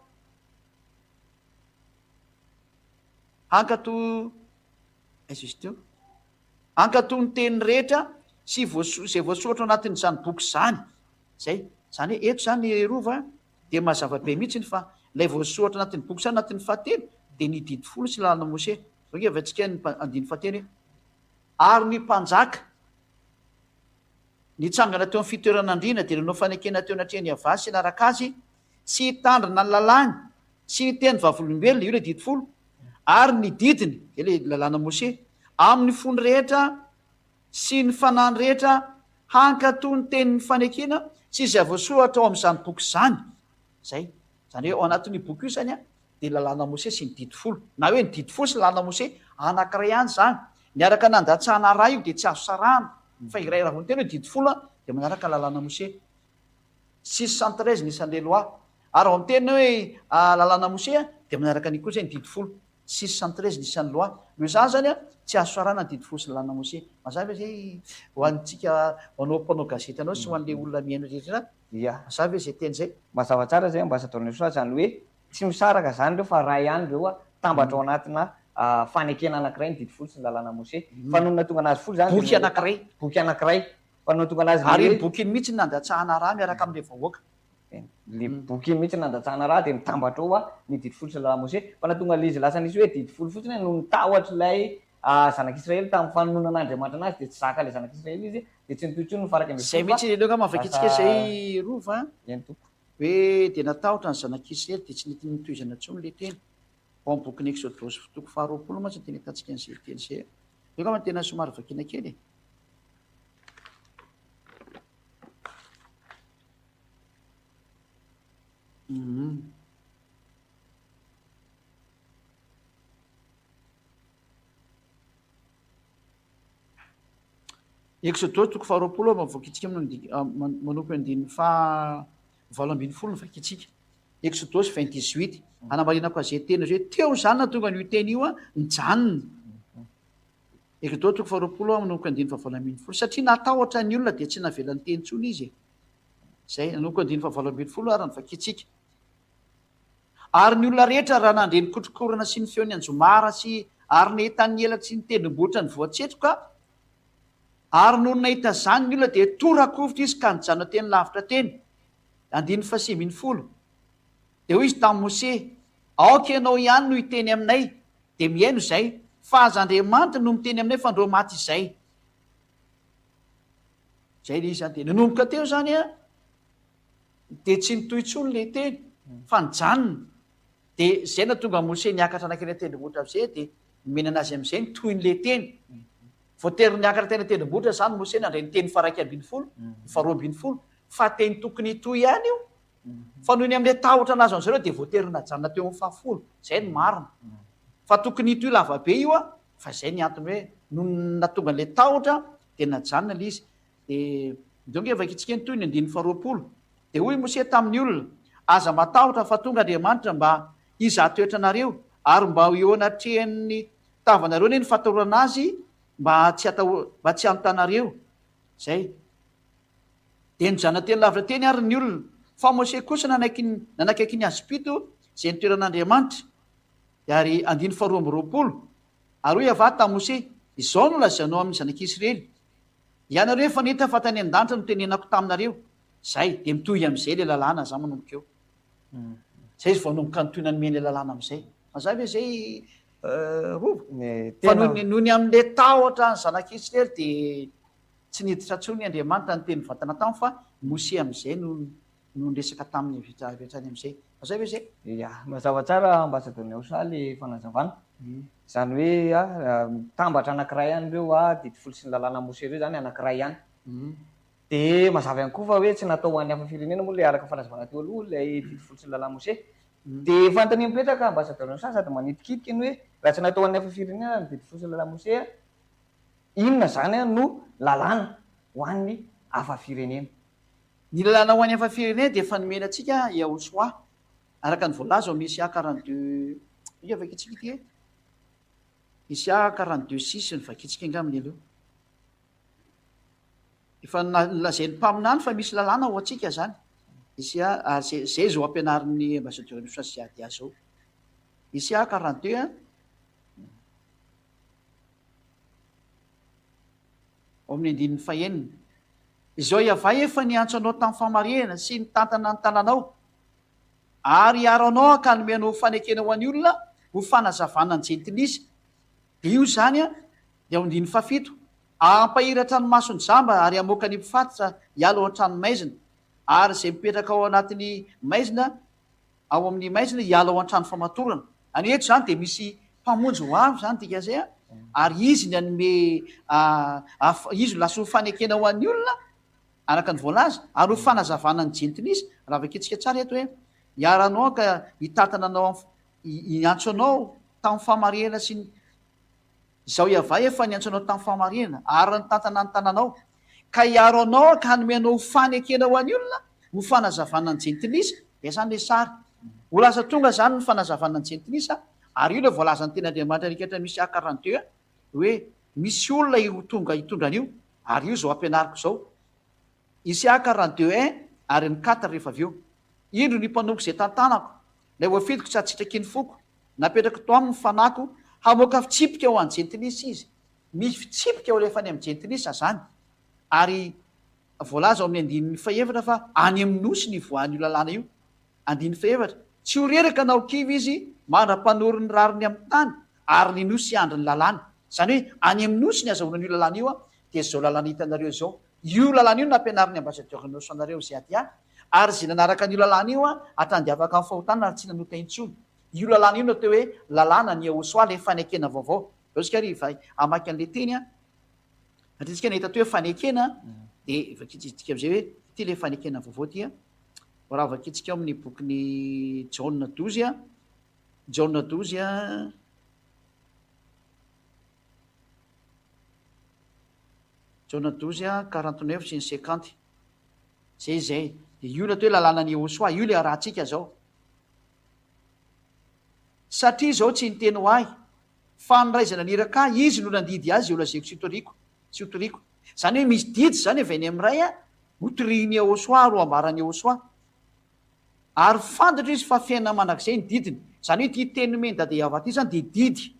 ankato ny teny rehetra sy izay voasoratra anatin'izany boky zany zany hoe eto zany rova dia mazava-be mihitsy ny fa ilay voasoratra anatin'ny boky zany anatin'ny fahatelo dia ny didy folo sy lalana Mose vatsika ny andiny fahatelo ary ny mpanjaka nitsangana teo amin'ny fitoeran'andriana dia nanao fanekena teo anatreny ava sy naraka azy sy hitandrina ny lalàny sy ny teny vavolombelona io le didy folo ary ny didiny le lalàna Mose amin'ny fony rehetra sy ny fanany rehetra hankato ny tenin'ny fanekena sy izay voasoratra ao amin'izany boky zany zany hoe ao anatin'ny boky io zany dia lalàna Mose sy ny didy folo na hoe ny didy folo sy lalàna Mose anankiray ihany zany niaraka nandatsahana raha io dia tsy azo sarahana fa iray raha vao ny tena hoe didy folo dia manaraka lalàna Mose 613 nisan'le loi ary ao amin'ny tena hoe lalàna Mose dia manaraka ny koa zay ny didy folo 613 nisan'ny loi no zany zany tsy azo sarahana ny didy folo sy lalàna Mose mazava zay ho antsika anao mpanao gazety anao sy ho an'le olona miaino rehetra ia mazava hoe zay teny zay mazava tsara zay ambasadorny soa zany hoe tsy misaraka zany reo fa raha ihany reo tambatra ao anatina fanekena anankiray ny didy folo sy ny lalàna Mose fa nonona tonga anazy folo zany boky anankiray fa nona tonga anazy ary ny boky iny mihitsy nandatsahana raha miaraka amin'le vahoaka le boky iny mihitsy nandatsahana raha dia mitambatra ao ny didy folo sy lalàna Mose fa natonga le izy lasa nisy hoe didy folo fotsiny no nitahotra ilay zanak'Israely tamin'ny fanononan'Andriamanitra anazy dia tsy zaka ilay zanak'Israely izy dia tsy nitohitry ny faraka zay mihitsy leo ka mavakitsika zay rova eny toko hoe dia natahotra ny zanak'Israely dia tsy nety nitohizana intsony le teny ao amin'ny boky ny Exodosy toko faharoapolo mantsy teny atantsika an'izay teny zay eo ka tena somary vakiana kely Exodosy toko faharoapolo mavakitsika manopy andininy valo ambin'ny folo ny vakitsika Exodosy 20-18 anamarinako azay tena zay teo zany na tonga n'io teny io nijanona Exodosy toko faharoapolo manopy andininy valo ambin'ny folo satria natahotra ny olona dia tsy navelany teny intsony izy zay nanopy andininy valo ambin'ny folo ary ny vakitsika ary ny olona rehetra raha nandre ny kotrokorana sy ny feon'ny anjomara sy ary nahitany ela tsy ny tendrombohitra ny voatsetroka ary noho nahita zany ny olona dia torakovitra izy ka nijanona teny lavitra teny andiny fahasiviny folo dia hoy izy tamin'ny Mose aoka ianao ihany no hiteny aminay dia mihaino izay fa aza Andriamanitra no miteny aminay fa andreo maty izay le izy zany dia nanomboka teo zany dia tsy nitohy intsony le teny fa nijanona dia zay na tonga Mose niakatra anankeny tendrombohitra am'izay dia menana azy amin'izay nitohin'le teny voatery niakatra tena tendrombohitra zany Mose nandray ny teny faraiky ambin'ny folo faharoa ambin'ny folo fa teny tokony hitohy ihany io fa noho ny amin'ilay tahotra anazy an'izareo dia voatery najanona teo amin'ny fahafolo zay ny marina fa tokony hitohy lavabe io fa zay ny antony hoe no natonga n'ilay tahotra dia najanona le izy dia donge vakitsika nitohy ny andininy faharoapolo dia hoy Mose tamin'ny olona aza matahotra fa tonga Andriamanitra mba hizahan-toetra anareo ary mba eo anatrehany tavanareo ny fahatorana azy mba tsy anontanareo zay de nijanateny lavitra teny ary ny olona fa Mose kosa nanakaiky ny Azipito zay nitoeran'Andriamanitra ary andiny faharoa amby roapolo ary hoe avà tamin'ny Mose izao no lazainao amin'ny zanak'Israely ianareo efa nahita fa tany an-danitra no tenenako taminareo zay de mitohy am'izay le lalàna za manomboka eo zay izy voanomboka nytohina nomeny le lalàna am'izay mazavy hoe zay rova fa noho ny am'le tahotra ny zanak'Israely de tsy niditra tsony ny Andriamanitra ny teny vatana tamy fa Mose am'izay no nresaka tamin'ny vetrany am'izay mazavy hoe zay ia mazava tsara ambasador Neosa le fanazavana zany hoe tambatra anankiray ihany reo dity folo sy ny lalàna Mose reo zany anankiray ihany de mazava ihany koa fa hoe tsy natao ho an'ny hafa firenena moa le araka fanazavana teo aloha lay dity folo sy ny lalàna Mose de fantany mipetraka ambasador Neosa sady manitikitika ny hoe raha tsy natao ho an'ny hafa firenena ny dity folo sy ny lalàna Mose inona zany no lalàna ho an'ny hafa firenena ny lalàna ho an'ny hafa firenena de efa nomena atsika Yahosoa araka ny voalaza ao misy 42 io vakitsika ity misy 42:6 ny vakitsika nga amin'ny aloha efa nolazain'ny mpaminany fa misy lalàna ho atsika zany misy zay zao ampianarin'ny ambasador Neosa sy Adia zao misy 42 ao amin'ny andininy fahenina izao iavay efa niantso anao tamin'ny famarihana sy ny tantana ny tananao ary iaro anao ka nomenao fanekena ho an'ny olona ho fanazavana ny jentilisa de io zany de ao andininy fafito ampahiratra ny masony jamba ary amoaka ny mpifatitra hiala ao an-trano maizina ary zay mipetraka ao anatin'ny maizina ao amin'ny maizina hiala ao an-trano famatorana any eto zany de misy mpamonjy ho avy zany dika zay ary izy ny anome izy lasa ho fanekena ho an'ny olona araka ny voalaza ary ho fanazavana ny jentilisa raha vakitsika tsara eto hoe hiaranao ka hitatana anao iantso anao tamin'ny famarihana sy ny zao iavay efa niantso anao tamin'ny famarihana ary ny tantana ny tananao ka hiaro anao ka nomenao ho fanekena ho an'ny olona ho fanazavana ny jentilisa de zany le sary ho lasa tonga zany ny fanazavana ny jentilisa ary io le voalazany teny Andriamanitra rikatra misy 42 hoe misy olona io tonga hitondra an'io ary io zao ampianariko zao isy 42 ary ny 4 rehefa avy eo indro ny mpanoko zay tantanako lay voafidiko tsy atsitraky ny foko napetraka to aminy fanako hamoaka fitsipika ao any jentilisa izy misy fitsipika ao rehefa any amin'ny jentilisa zany ary voalaza ao amin'ny andininy faevatra fa any amin'ny nosy ny voan'io lalàna io andininy faevatra tsy ho reraka nao kivy izy mandra-panoro ny rariny amin'ny tany ary ny nosy andry ny lalàna zany hoe any amin'ny nosy ny azahoanan'io lalàna io de zao lalàna hitanareo zao io lalàna io nampianariny ambasador Neosa anareo zay Adia ary zay nanaraka an'io lalàna io atandiavaka amin'ny fahotana ary tsy nanota intsony io lalàna io natao hoe lalàna ny Yahosoa le fanekena vaovao aotsika riva amaky an'le teny satria tsika nahita to hoe fanekena de vakitsitsika am'izay hoe ty le fanekena vaovao ty raha vakitsika ao amin'ny bokyny Jaona 12 Jaona 12 Jaona 12 49 sy ny 50 zay de io natao hoe lalàna ny Yahosoa io le arahantsika zao satria zao tsy niteny ho ahy fa nyraizana niraka izy no nandidy azy eo lazaiko tsy hotoriko zany hoe misy didy zany avy any am'ray hotoriny Yahosoa ro ambarany Yahosoa ary fantatra izy fa fiaina manak'izay ny didiny zany hoe ty teny nomeny dade Iava ty zany de didy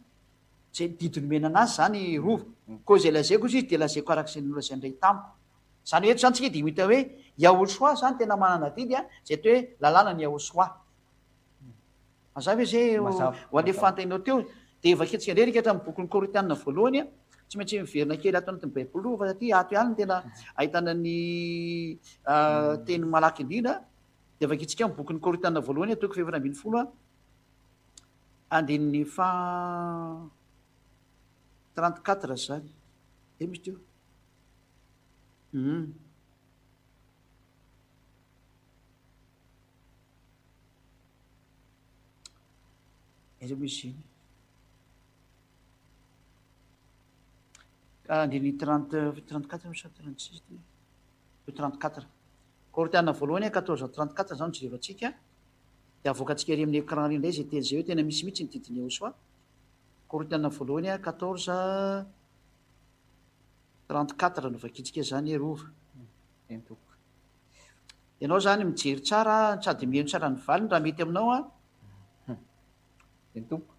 zay didy nomena anazy zany rova ko zay lazaiko izy de lazaiko arak'izay nolazainy ray tamiko zany eto zany tsika de mita hoe Yahosoa zany tena manana didy zay atao hoe lalàna ny Yahosoa mazavy hoe zay ho ale fantainao teo de vakitsika ndray rika hatramin'ny bokyny Korintianina voalohany tsy maintsy miverina kely ato anatin'ny baiboly fa satria ato ihany tena ahitana ny teny malaky indrindra de vakitsika amin'ny bokyny Korintianina voalohany atoko fevatra ambin'ny folo andininy fa 34 zany de misy teo zao misy andiny 34 misy 36 34 Korintianina voalohany 14:34 zany jereo atsika de avoakatsika ery amin'ny écran ry indray zay teny zay hoe tena misy mihitsy ny didiny Yahosoa Korintianina voalohany 14 34 no vakitsika zany rova. Entoko. Ianao zany mijery tsara sady mihaino tsara ny valiny raha mety aminao a. Entoko.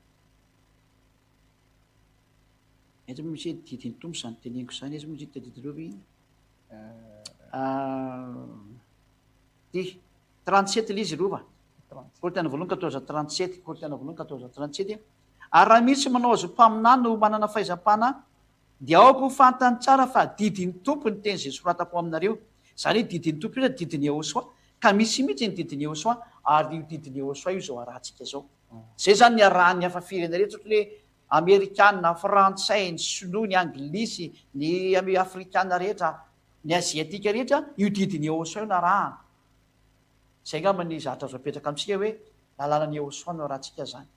Mety misy didiny tombo zany teneniko zany izy moa tadidinao ty 37 ilay izy rova. Kolontsaina voalohany 1437, kolontsaina voalohany 1437. Ary raha misy manao azo mpaminany no manana fahaizam-pana dia aoko ho fantany tsara fa didiny tompo ny teny zay soratako aminareo. Zany hoe didiny tompo io didiny Yehosoa, ka misy mihitsy ny didiny Yehosoa ary io didiny Yehosoa io zao arahantsika zao. Zay zany ny arahan'ny hafa firenena rehetra ohatra hoe Amerikana, Frantsay, ny Sinoa, ny Anglisy, ny Afrikana rehetra, ny Aziatika rehetra, io didiny Yehosoa io narahana. Zay ngamba ny zatra azo apetraka amintsika hoe lalànan'ny Yehosoa no arahantsika zany.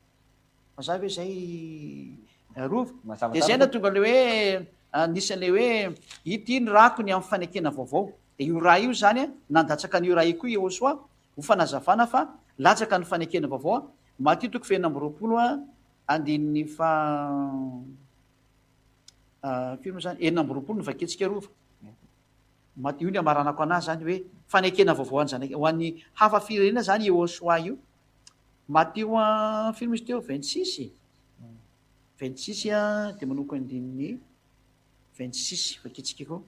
Mazava hoe zay rova. Dia zay na tonga le hoe anisan'le hoe ity ny rako ny amin'ny fanekena vaovao. Dia io raha io zany nandatsaka n'io raha io koa Yehosoa ho fanazavana fa latsaka ny fanekena vaovao. Matio 20 andininy firy zany 20 no vaketsika rova. Matio ny amaranako anazy zany hoe fanekena vaovao ho an'ny hafa firenena zany Yehosoa io. Matio firy misy teo 26 dia manoko andininy 26 vaketsika koa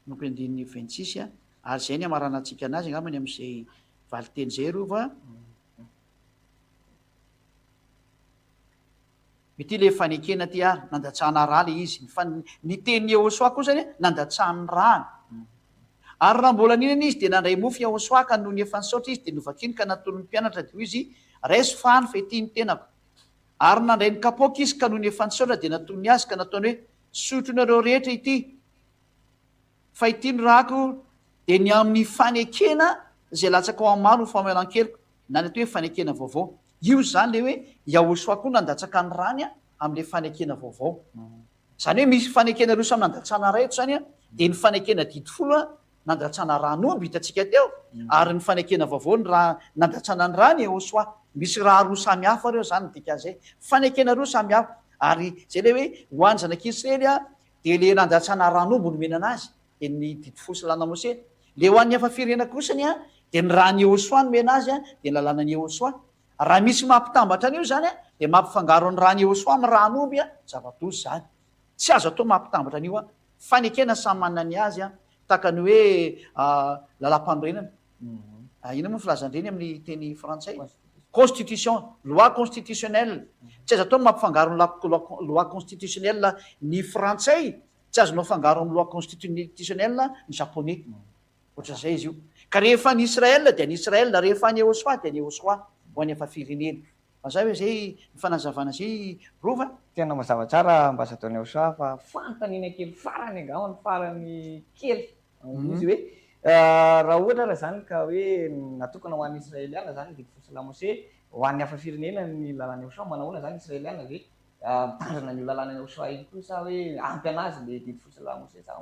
manoko andininy 26 ary zay ny amaranantsika anazy angambany amin'izay valiteny zay rova. Mety le fanekena ty ary nandatsahana raha le izy ny tenin'ny Yehosoa koa zany nandatsahany rany. Ary raha mbola ninana izy dia nandray mofo Yehosoa ka noho ny efa nisaotra izy dia novakiny ka natony ny mpianatra dia hoy izy raiso fany fa ity ny tenako. Ary nandray ny kapoaka izy ka noho ny efa nisaotra dia natony azy ka nataony hoe sotronareo rehetra ity fa ity ny rako dia ny amin'ny fanekena zay latsaka ao amaro ho famelan-keliko na ny atao hoe fanekena vaovao. Io zany le hoe Yehosoa koa nandatsaka ny rany amin'le fanekena vaovao. Zany hoe misy fanekena roa samy nandatsana rehetra zany dia ny fanekena 10 nandatsana ranomby hitantsika teo ary ny fanekena vaovao ny raha nandatsana ny rany Yehosoa. Misy raha roa samy hafa reo zany dika zay fanekena roa samy hafa ary zay le hoe ho an'ny zanak'Israely dia le nandatsana ranomby no menana azy dia ny didy fosy lana Mose. Le ho an'ny hafa firenena kosany dia ny rany Yehosoa no mena azy dia ny lalànan'ny Yehosoa. Raha misy mampitambatra an'io zany dia mampifangaro ny rany Yehosoa amin'ny ranomby zava-doza zany. Tsy azo atao mampitambatra an'io fanekena samy manana ny azy tahaka ny hoe lalam-panorenana. Ina moa filazandreny amin'ny teny frantsay constitution, loi constitutionnelle. Tsy azo atao mampifangaro ny loi constitutionnelle ny frantsay, tsy azonao fangaro amin'ny loi constitutionnelle ny japonais. Ohatran'izay izy io. Ka rehefa ny Israel dia ny Israel, rehefa ny Yehosoa dia ny Yehosoa ho any efa firenena. Mazava hoe zay ny fanazavana zay rova. Tena mazava tsara mba azo ataony Yehosoa fa fantanina kely farany angamba ny farany kely izy hoe raha ohatra raha zany ka hoe natokana ho an'ny Israeliana zany didy fosy la Mose ho an'ny hafa firenena ny lalàna Yehosoa manahoana zany Israeliana hoe mitandrina ny lalàna Yehosoa iny koa sa hoe ampy anazy le didy fosy la Mose sa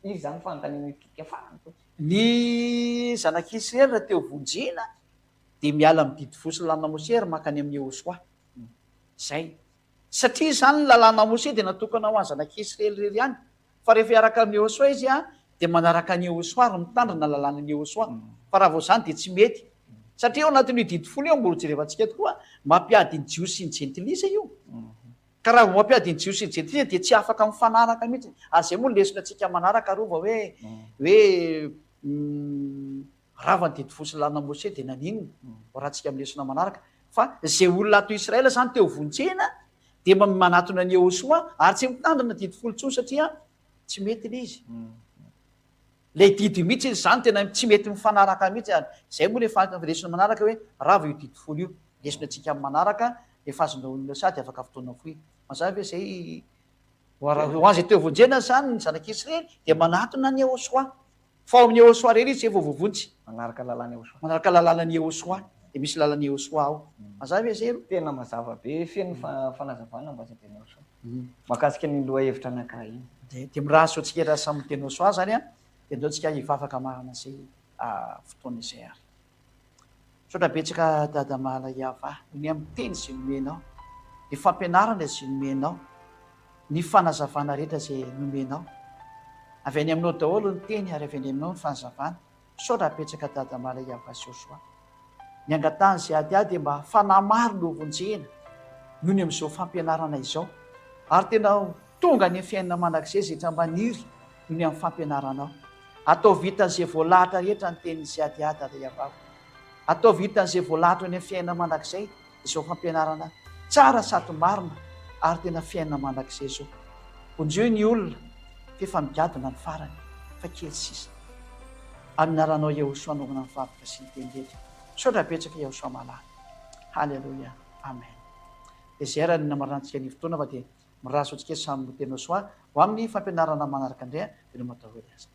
izy zany fantanina toka farany fotsy. Ny zanak'Israely raha teo vonjena dia miala amin'ny didy fosy lalàna Mose ary makany amin'ny Yehosoa. Zay. Satria zany ny lalàna Mose dia natokana ho an'ny zanak'Israely rery ihany. Fa rehefa hiaraka amin'ny Yehosoa izy dia manaraka ny Yehosoa ary mitandrina lalànan'ny Yehosoa. Fa raha vao zany dia tsy mety. Satria ao anatin'io didy folo io mbola jerevantsika tokoa mampiady ny jios sy ny jentilisa io. Ka raha mampiady ny jios sy ny jentilisa dia tsy afaka mifanaraka mihitsy. Ary zay moa lesona antsika manaraka rova hoe rava ny didy fosy lalàna Mose dia naninona raha antsika lesona manaraka. Fa zay olona ato Israela zany teo vonjena dia manatona ny Yehosoa ary tsy mitandrina didy folo tsony satria tsy mety le izy. Le didy mihitsy zany tena tsy mety mifanaraka mihitsy. Zay moa le lesona manaraka hoe rava io didy folo io. Lesona antsika manaraka efa azona olona sady afaka fotoana fohy. Mazava hoe zay ho azy teo vonjena zany ny zanak'Israely dia manatona ny Yehosoa. Fa ao amin'ny Yehosoa rery izy vao voavonjy. Manaraka lalàna Yehosoa. Manaraka lalànan'ny Yehosoa. Dia misy lalàn'ny Yehosoa ao. Mazava hoe zay tena mazava be feno fanazavana mba teny Yehosoa. Mahakasika ny loha hevitra anankiray iny. Dia miraso antsika raha samy teny Yehosoa zany dia ndao antsika hivavaka marina zay fotoana izay ary. Saotra betsaka dada mahala iava ny amin'ny teny izay nomenao, ny fampianarana izay nomenao, ny fanazavana rehetra izay nomenao avy any aminao daholo ny teny ary avy any aminao ny fanazavana sao raha apetraka dada Maria Vasiosoa. Ny angatany izay adiady dia mba fanahy maro no vonjena noho ny amin'izao fampianarana izao, ary tena tonga ny fiainana mandrakizay izay tra maniry noho ny amin'ny fampianaranao. Atao vitan'izay voalahatra rehetra ny tenin'izay adiady ary avao. Atao vitan'izay voalahatra ny fiainana mandrakizay izao fampianarana tsara sady marina ary tena fiainana mandrakizay izao. Onjeo ny olona fefa migadona ny farany fa kely sisa. Aminaranao Jehosoa anaovana ny vakoka sy ny teny rehetra. Saotra betsaka Jehosoa malala. Halleluja. Amen. Dia izay raha ny namarantsika ny fotoana fa dia miraso antsika samy no teny Jehosoa ho amin'ny fampianarana manaraka indray dia no matao hoe aza.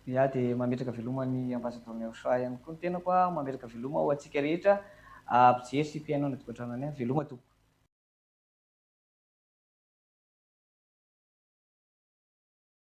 Ya dia mametraka velomany ambasador Jehosoa ihany koa ny tenako mametraka veloma ho antsika rehetra mpijery sy mpiaino ny tokantranony veloma tompoko.